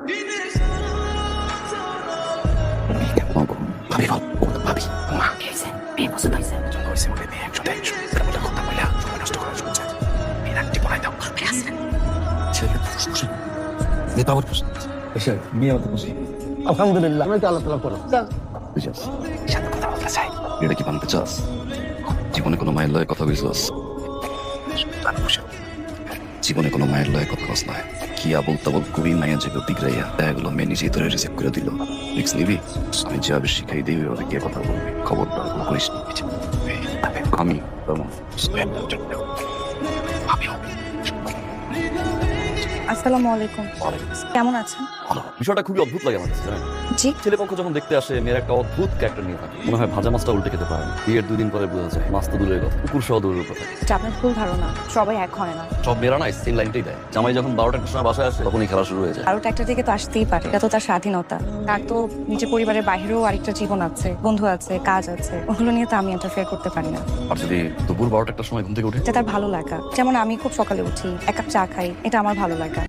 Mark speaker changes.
Speaker 1: ভাবি বল, ভাবি মা খেয়েছে, মেয়ে পছন্দ হয়েছে, পছন্দ হয়েছে বলে মেয়ে একসাথে কথা বললা সময় নষ্ট করা শুনছে। মেয়ের আংটি পরাই দাও। ছেলে খুশি, মেয়ে তো আমার খুশি। মেয়ে আমার খুশি।
Speaker 2: আলহামদুলিল্লাহ, আমি তো আল্লাহ তাআলা করো।
Speaker 1: বুঝাস সাথে কথা বলতে চাই। এটা কি বানতে চাস? জীবনে কোনো মায়ের লয়ে কথা বলছিস? জীবনে কোনো মায়ের লয়ে কথা বলছ না। কি আবল তাবল কবি মায়ের যে বিগড়াইয়া এগুলো মেয়ে নিজেই তোরে রিজেক্ট করে দিল। রিক্স নিবি? আমি যেভাবে শিখাই দিই ওইভাবে গিয়ে কথা বলবি। খবরদার কোনো করিস না। আমি
Speaker 3: আসসালামু আলাইকুম। কেমন আছেন?
Speaker 4: বিষয়টা খুবই অদ্ভুত লাগে আমার কাছে।
Speaker 3: জি।
Speaker 4: ছেলেপক্ষ যখন দেখতে আসে মেয়ের একটা অদ্ভুত ক্যারেক্টার নিয়ে থাকে, মনে হয় ভাজা মাছটা উল্টে খেতে পারে না। বিয়ের 2 দিন পরে বোঝা যায় মাছ তো দূরের কথা, কুকুর সহ দূরের কথা।
Speaker 3: এটা আপনার ভুল ধারণা, সবাই এক হয় না।
Speaker 4: সব মেয়েরা না সেম লাইনটাই দেয়। জামাই যখন 12টার সময় বাসায় আসে তখনই খেলা শুরু হয়ে যায়।
Speaker 3: আরো একটা দিকে তো আসতেই পারে, এটা তো তার স্বাধীনতা। তার তো নিজের পরিবারের বাইরেও আরেকটা জীবন আছে, বন্ধু আছে, কাজ আছে, ওগুলো নিয়ে তো আমি ইন্টারফেয়ার করতে পারি না।
Speaker 4: আর যদি দুপুর 12টার সময় ঘুম থেকে উঠে
Speaker 3: এটা তার ভালো লাগা। যেমন আমি খুব সকালে উঠি, 1 কাপ চা খাই, এটা আমার ভালো লাগা।